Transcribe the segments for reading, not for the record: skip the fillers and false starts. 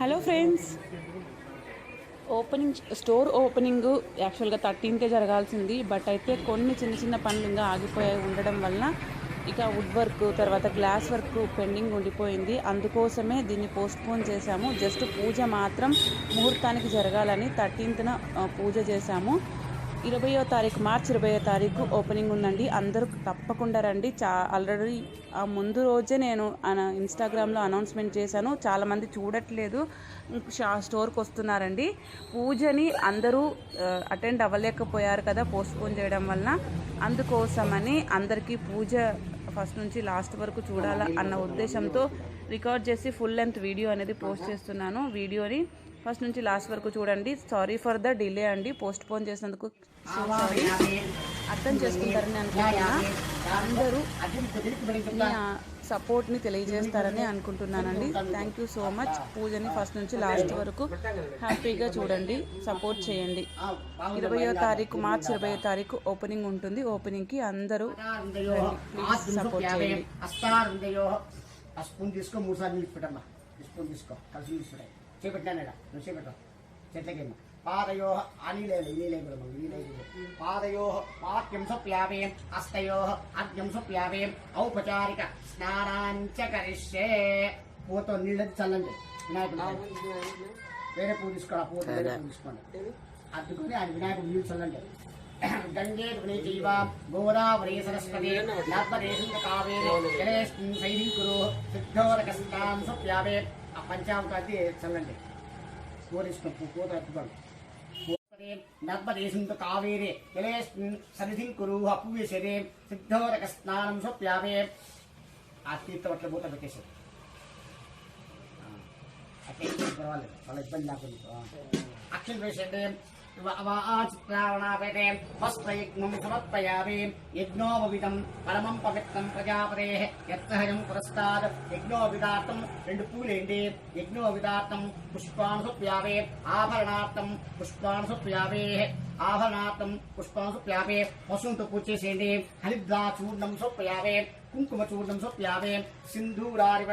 Hello friends, store opening యాక్చువల్గా 13కే జరగాల్సింది. But అయితే కొన్ని చిన్న చిన్న పనులు ఇంకా ఆగిపోయాయి ఉండడం వలన ఇక వుడ్ వర్క్ తర్వాత గ్లాస్ వర్క్ పెండింగ్ ఉండిపోయింది. అందుకోసమే దీన్ని పోస్ట్పోన్ చేశాము. జస్ట్ పూజ మాత్రం ముహూర్తానికి జరగాలని 13న పూజ చేశాము. 20వ తారీఖు మార్చి 20వ తారీఖు ఓపెనింగ్ ఉందండి. అందరూ తప్పకుండా రండి. ఆల్రెడీ ఆ ముందు రోజే నేను ఇన్స్టాగ్రామ్లో అనౌన్స్మెంట్ చేశాను. చాలామంది చూడట్లేదు, స్టోర్కి వస్తున్నారండి. పూజని అందరూ అటెండ్ అవ్వలేకపోయారు కదా పోస్ట్పోన్ చేయడం వలన. అందుకోసమని అందరికీ పూజ ఫస్ట్ నుంచి లాస్ట్ వరకు చూడాలా అన్న ఉద్దేశంతో రికార్డ్ చేసి ఫుల్ లెంత్ వీడియో అనేది పోస్ట్ చేస్తున్నాను. వీడియోని ఫస్ట్ నుంచి లాస్ట్ వరకు చూడండి. సారీ ఫర్ ద డిలే అండి, పోస్ట్ పోన్ చేసినందుకు అర్థం చేసుకుంటారని అనుకుంటున్నా. అందరూ సపోర్ట్ని తెలియజేస్తారని అనుకుంటున్నానండి. Thank you so much. పూజని ఫస్ట్ నుంచి లాస్ట్ వరకు హ్యాపీగా చూడండి, సపోర్ట్ చేయండి. 20వ తారీఖు మార్చి 20వ తారీఖు ఓపెనింగ్ ఉంటుంది. ఓపెనింగ్కి అందరూ ప్లీజ్ సపోర్ట్ చేయండి. స్పూన్ తీసుకో, 3 సార్లు నీళ్ళు పెట్టమ్మా. స్పూన్ తీసుకో, కలిసి నీళ్ళు పెట్టాయి. చేపెట్టాను నువ్వు చేపెట్టావు చెట్లకేమో. పాదయో నీలే పాదయో వాక్యం స్వప్యావే హస్తయో అర్ఘ్యం స్వప్యావే ఔపచారిక స్నానాంచ కరిష్యే. పూతో నీళ్ళది చల్లండి వినాయకుడు. వేరే పూజ తీసుకోండి, ఆ పూజ వేరే పూజ తీసుకోండి. అద్దుకొని ఆయన వినాయకుడు నీళ్ళు చల్లండి. గంగే జీవ గోదావరి సరస్వతి నర్మదే కావేరి జలేస్మిన్ సైనిం కురు సిద్ధోదక స్నానం స్వప్యావే. ఆ పంచామృతాన్ని చల్లండి. పూరిస్తాం పూత ఎత్తుకోండి. నర్మదే కావేరి జలేస్మిన్ సన్నిధిం కురు అపూయసరే సిద్ధోదక స్నానం స్వప్యావే. ఆ తీర్థవట్ల పూత పెట్టేసారు. అట్లే పర్వాలేదు, వాళ్ళ ఇబ్బంది లేకుండా అక్షం వేసండి. చిత్రావణాపేతే వస్త్రయజ్ఞం సమర్పయామి. యజ్ఞోపవితం పరమం పవిత్రం ప్రజాపతే యత్సహజం పురస్తాద్. యజ్ఞోపవితార్థం 2 పూలేండి. యజ్ఞోపవితార్థం పుష్పాను సుప్యావే. ఆభరణార్థం పుష్పాను సుప్యావే. ఆభరణార్థం పుష్పాను సుప్యావే. పశువుతో పూజ చేసేయండి. హరిద్రా చూర్ణం సుప్యావే. కుంకుమ చూర్ణం సుప్యావే. సింధూరారి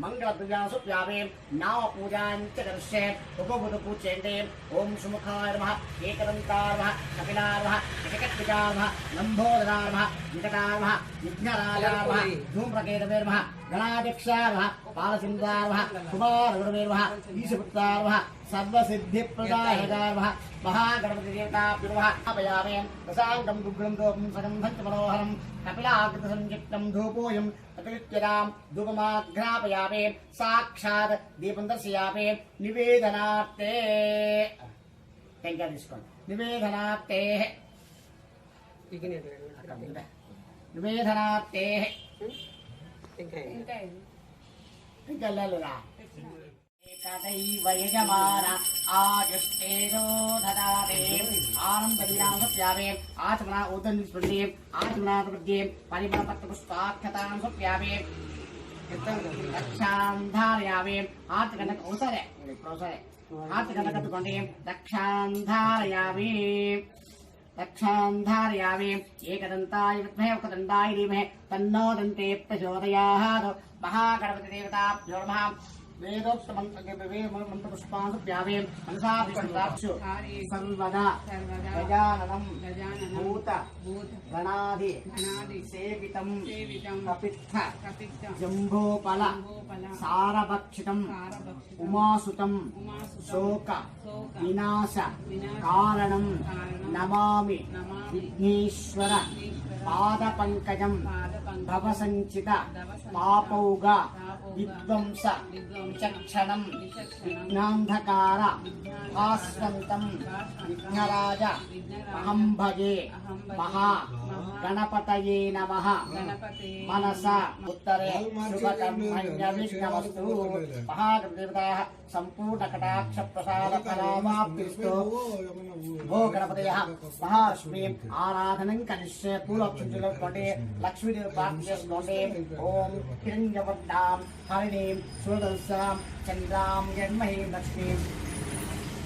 మంగళ ద్రవ్యాన్ని సుప్యావే. నామ పూజాంచ కరిష్యే. ఉపబుధ పూజ చేయండి. ఓం సుముఖాయ నమః, ఏకదంతాయ నమః, కపిలాయ నమః, జగత్పితాయ నమః, లంబోదరాయ నమః, వికటాయ నమః, విఘ్నరాజాయ నమః, ధూమ్రకేతవే నమః, గణాధ్యక్షాయ నమః, బాలచంద్రాయ నమః, కుమారగురవే నమః, ఈశపుత్రాయ నమః, సర్వసిద్ధిప్రదాయకాయ నమః, మహాగణపతి దేవతాభ్యో నమః. ఆపయామే ప్రసాంగం దుగ్రం దోపం సగంధం చ మనోహరం కపిలాకృత సంయుక్తం ధూపోయం ప్రతినిత్యదాం ధూపమాఘ్రాపయామే. సాక్షాత్ దీపం దర్శయామే. నివేదనార్థే టెంకాయ తీసుకోండి. నివేదనార్థే నివేదనార్థే టెంకాయ లేదురా. యజమాన ఆజస్తేజో దదాతే. ఆనందలీలాం సప్యామే. ఆచమన ఊర్ధం స్పృశే. ఆచమనాథే పరిమళపత్ర పుష్పాఖ్యతాం సప్యామే. రక్షాం ధారయామే. ఆర్తకనక ఓసరే ప్రోసరే ఆర్తకనకట్టుకోండి. రక్షాం ధారయామే. రక్షాం ధారయామే. ఏకదంతాయ విద్మహే వక్రదంతాయ ధీమహి తన్నో దంతే ప్రచోదయాత్. మహాగణపతి దేవతాభ్యో నమః. వేదోక్త మంత్ర పుష్పాను సుప్యావే. మనసా విష్ణురాక్షు సర్వదా గజాననం భూత గణాది సేవితం కపిత్థ జంభోపల సారభక్షితం ఉమాసుతం శోక వినాశ కారణం నమామి. విఘ్నేశ్వర పాద పంకజం భవసంచిత పాపౌగా విధ్వంస విచక్షణం విఘ్నాంధకార భాస్వంతం విఘ్నరాజ అహం భజే మహా గణపతయే నమః. మనస ఉత్తరే శుభకర్మణ్య విష్ణవస్తు. మహాగణదేవతాః సంపూర్ణ కటాక్ష ప్రసాద ఫలామాప్తిస్తు. ఓ గణపతయః మహాలక్ష్మీ ఆరాధనం కరిష్యే. పూలక్షుంచుకోండి. లక్ష్మీదేవి ప్రార్థన చేసుకోండి. ఓం హిరణ్యవర్ణాం హరిణీం సురదర్శాం చంద్రాం జన్మహే లక్ష్మీ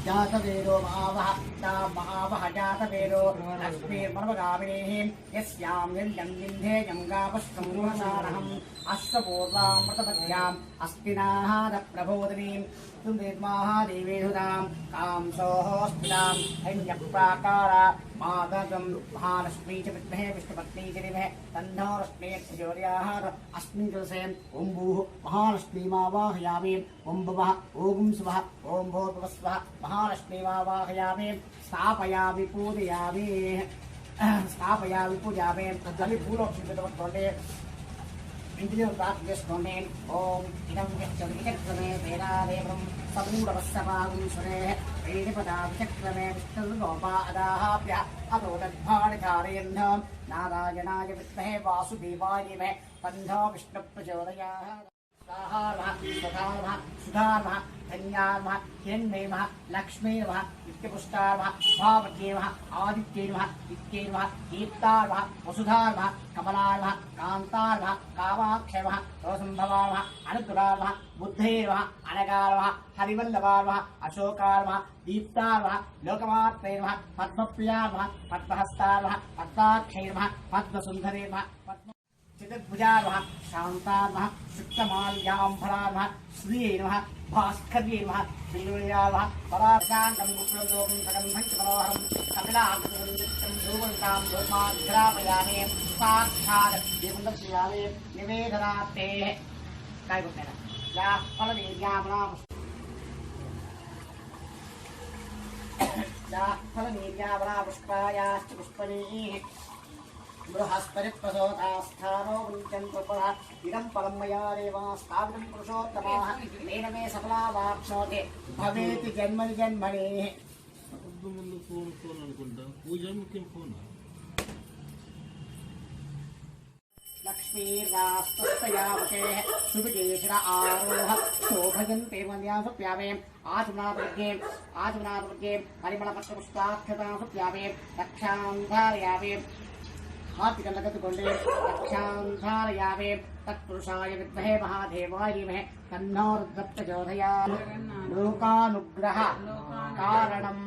जातवेदो महावह जातवेदो लक्ष्मीर्मर्मगामिनीः यस्यां यं विन्धे यं गापस्कम्रुवसारहम् अस्य पूर्वामृतपद्याम् अस्तिनाहारप्रबोधिनीम् सुन्दीर्माहादेवीहुताम् कांसोऽस्मिताम् हन्यप्राकारा मातरं महालक्ष्मी च विद्महे विष्णुपत्नी च धीमहि तन्नो लक्ष्मी प्रचोदयात् अस्मिन् दिवसे ॐ भूः महालक्ष्मीमावाहयामि ॐ भुवः ॐ सुवः ॐ भूर्भुवस्वः महालक्ष्मीमावाहयामि स्थापयामि पूजयामि तदि फूलोक्षितवत्तोटे इंद्रियों प्राप्त చేసుకోండి ఓం ఇదం విచక్రమే వేదాదేవం సమూఢవస్సపాగం సురే వేదిపదా విచక్రమే విష్ణుర్గోపాదాభ్య అతో తద్భాణి ధారయన్ నారాయణాయ విద్మహే వాసుదేవాయ ధీమహి తన్నో విష్ణు ప్రచోదయాత్ सुधार्मः धन्यार्मः हिरण्मयमः लक्ष्मीर्मः नित्यपुष्टार्मः भावज्ञेमः आदित्येर्मः नित्येर्मः दीप्तार्मः वसुधार्मः कमलार्मः कान्तार्मः कामाक्षयमः रोसम्भवार्मः अनुग्रार्मः बुद्धैर्मः अनगार्मः हरिवल्लभार्मः अशोकार्मः दीप्तार्मः लोकमात्रैर्मः पद्मप्रियार्मः पद्महस्तार्मः पद्माक्षैर्मः पद्मसुन्दरेर्मः चिदद्भुजार्मः शान्तार्मः शुक्तमाल्याम्भरार्मः श्रियैर्मः भास्कर्यैर्मः श्रीर्मः पराशान्तं गुप्तलोकं सकं भञ्चमनोहरं कपिलाकृतं नित्यं धूमन्तां धूमाग्रापयामि साक्षात् देवन्दर्शयामि निवेदनार्थे काय बोलते हैं या फलनीर्यावला पुष्पायाश्च पुष्पणीः बृहस्पतिप्रसोदास्थानो मुञ्चन्तुपः इदं परं मया देवा स्थापितं पुरुषोत्तमः तेन मे सफला वाप्नोति भवेति जन्मनि जन्मनि ముందు ఫోన్ అనుకుంటా పూజ ముఖ్యం ఫోన్ लक्ष्मीर्वास्तुस्तयावते शुभकेशर आरोह शोभयन्ते मन्यासुप्यामे आचमनादुर्गे परिमलपत्रपुष्पाक्षतासुप्यामे रक्षान्धारयामे हातिकलगतुकोण्डे रक्षान्धारयामे तत्पुरुषाय विद्महे महादेवाय धीमहि तन्नो रुद्रप्रचोदयात् लोकानुग्रह कारणं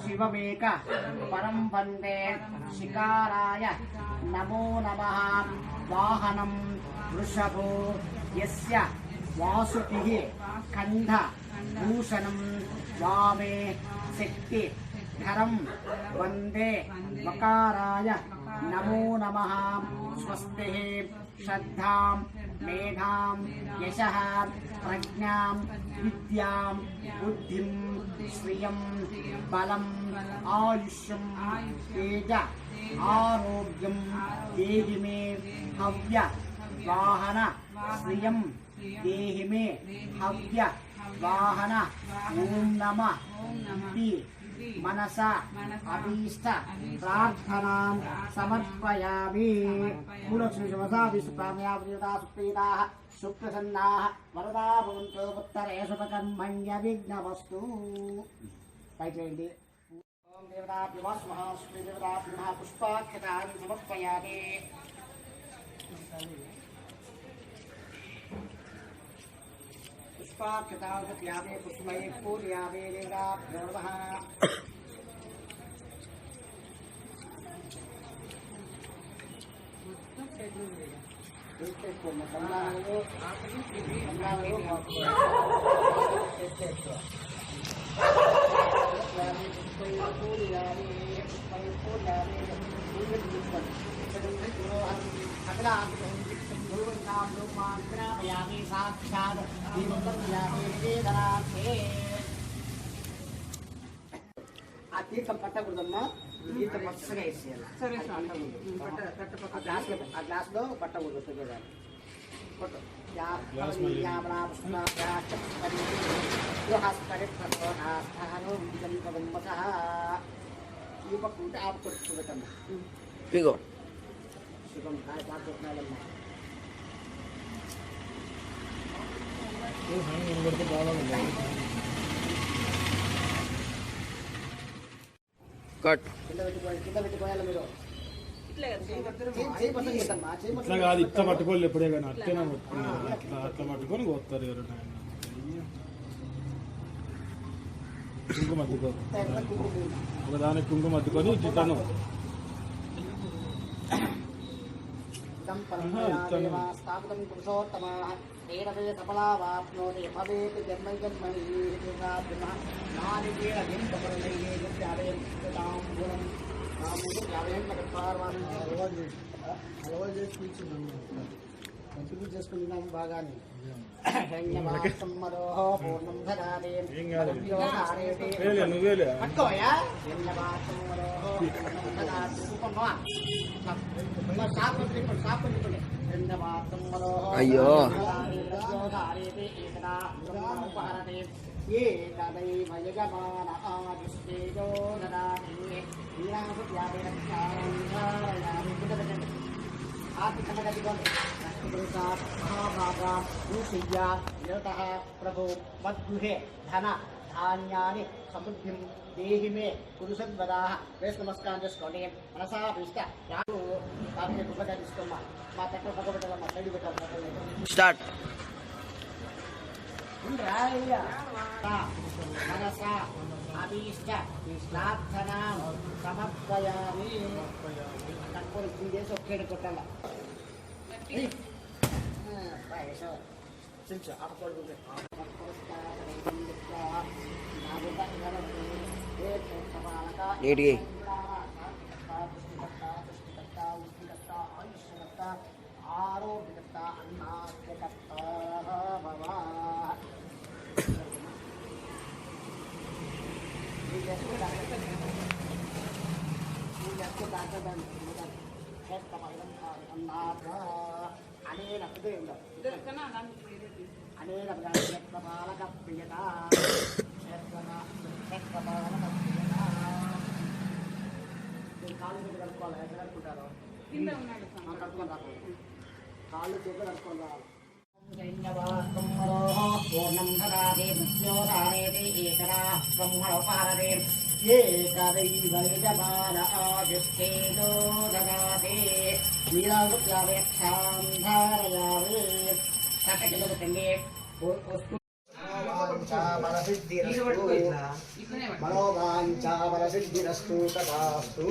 शिवमेक परं वन्दे शिकाराय नमो नमः वाहनं वृषभो यस्य वासुकिः खण्ड भूषणं वामे शक्ति धरं वन्दे वकाराय नमो नमः स्वस्तिः श्रद्धां मेधां यशः प्रज्ञां विद्यां बुद्धिं श्रियं बलम् आयुष्यं तेज आरोग्यं देहि मे हव्य वाहन श्रियं देहि मे हव्य वाहन ओं नमः इति मनसा अभीष्ट प्रार्थनां समर्पयामि कुलक्षिषवसाभिष्टकामयाप्रियता सुप्रीताः सुप्रसन्नाः वरदा भवन्तु पुत्तरेषु कर्मण्यविघ्नवस्तु पैचेण्डि ओम देवताभ्यो नमः श्रीदेवताभ्यो नमः पुष्पाक्षतानि समर्पयामि पुष्पाक्षतानि समर्पयामि पुष्पैः पूजयामि देवताभ्यो नमः ఆ తీర్థం పట్టకూడదమ్మా తీర్థం పచ్చగా వేసేయాలి ఆ గ్లాస్లో పట్టకూడదు తెలియదాన్ని పక్కుంటే ఆపుకొచ్చు పెట్టమ్మా ఇగో శుభం కాయ పాకుతున్నాడమ్మా కట్ కింద పెట్టిపోయాలి మీరు ఇట్లా కాదు ఇట్లా పట్టుకోలేదు ఎప్పుడే కానీ అట్లనే అట్లా పట్టుకొని పోతారు ఎవరైనా కుంకుమ అద్దుకో. తెల్ల కుంకుమ ఒకదానికి కుంకుమ అద్దుకొని చిట్టాను. ఇదం పరమయాదేవా స్థాపితం పురుషోత్తమః తేనవే సఫలావాప్నోతి భవేత్ జన్మై జన్మని దివాదిన నానికేన వింతపరలయే యత్యావేం తాంబూలం నాముదు యావేం పరపార్వాణి అలవాటు చేసి కూర్చున్నాను కంటిన్యూ చేసుకుంటున్నాం బాగానే ధన్యవాదం మరోహో పూర్ణం ధరాదే నువ్వేలే పట్టుకోయా ధన్యవాదం మరోహో పూర్ణం ధరాదే రూపమ్మా అయ్యో ప్రభు మద్గృహే ధన ధాన్యాన్ని సమృద్ధిం దేహి మే పురుషద్వదా వేస్ నమస్కారం చేసుకోండి మనసాభిష్ట నాకు కాబట్టి గొప్పగా తీసుకోమ్మా మా తక్కువ పక్క పెట్టాలమ్మా సైడ్ పెట్టాలి స్టార్ట్. మనస అభీష్ట ప్రార్థన సమర్పయామి తక్కువ 3 డేస్ ఒకేడు కొట్టాల నీట్గా ఆరోగ్యకర్త అన్నాద్యకర్త భవ అనేన క్షేత్రపాలక ప్రియత కాళ్ళు చేతులు కలుపుకోవాలి ఎక్కడ కలుపుకుంటారు కలుపుకొని రాదు కాళ్ళు చేతులు కలుపుకొని రావాలి పూర్ణం ధరాదే మృత్యోధారేదే ఏకరా బ్రహ్మణోపారదే ఏకదైవైజమాన ఆదిష్టేదో దదాతే నీరావృత్యావేక్షాం ధారయావే కట్టకిలవుతండి మనోవాంఛాబలసిద్ధిరస్తు తదాస్తు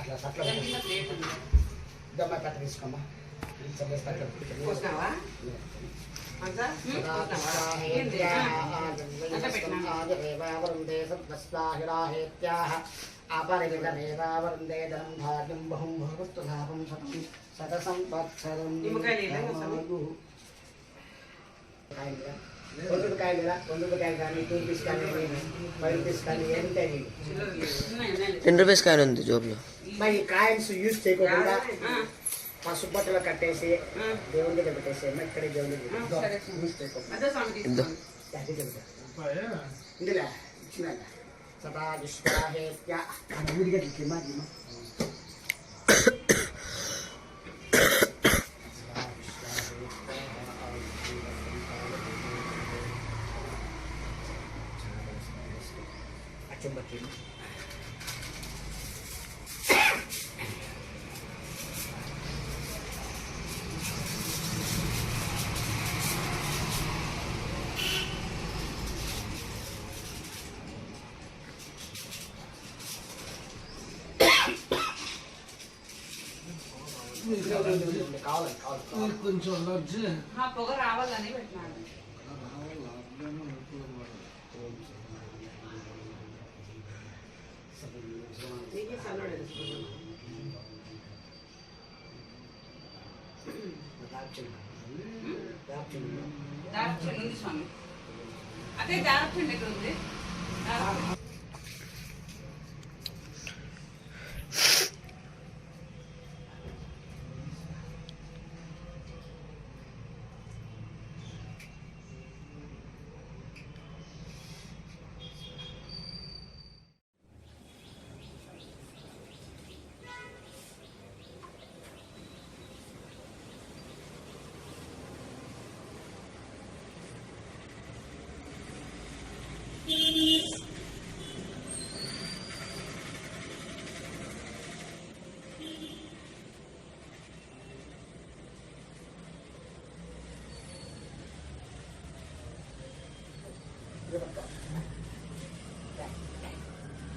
అట్లా కట్ట తీసుకోమ్మా అపరిమితమేవావృందే ధనం భాగ్యం బహుం భగవత్తులాభం శతం శతసంవత్సరం కొందుకాయలు కానీ 2 రూపీస్ కానీ 5 రూపీస్ కానీ ఎంత 10 రూపీస్ కాయలు ఉంది జోబులో. ఈ కాయిన్స్ యూజ్ చేయకుండా పసుపు బట్టలు కట్టేసి దేవుడి దగ్గర పెట్టేసి ఇక్కడే దేవుడి యూజ్ చేయకుండా ఇందులో ఇచ్చిన సదా విశ్వాహేత్య ఊరిగా దిమ్మా అచ్చుంబట్టి కొంచెం అలర్జీ పొగ రావాలని పెట్టినాను. దారపుచెండు ఉంది స్వామి. అదే దారపుచెండు ఎక్కడ ఉంది?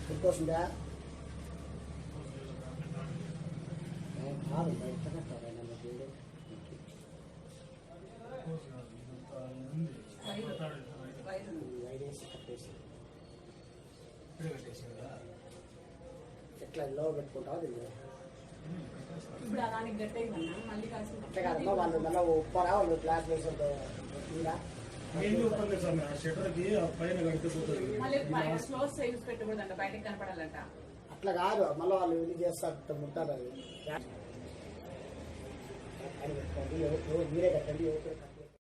గుర్తొస్తుందా కాదు బయట కట్టారా నన్ను చూడు. వైరేసి కట్టేసి ఎట్లా లో పెట్టుకుంటావు అది ఇప్పుడు అలానికి గట్టేయమన్నా మళ్ళీ కలిసి అట్లా కాదమ్మా వాళ్ళు మళ్ళీ ఉప్పారా వాళ్ళు క్లాస్ వేసి ఉందా మళ్ళీ క్లోజ్ సైజ్ పెట్టకూడదంట, బయటకు కనపడాలంట. అట్లా కాదు మళ్ళీ వాళ్ళు ఇది చేస్తారు ఉంటారు అది మీరే కట్టండి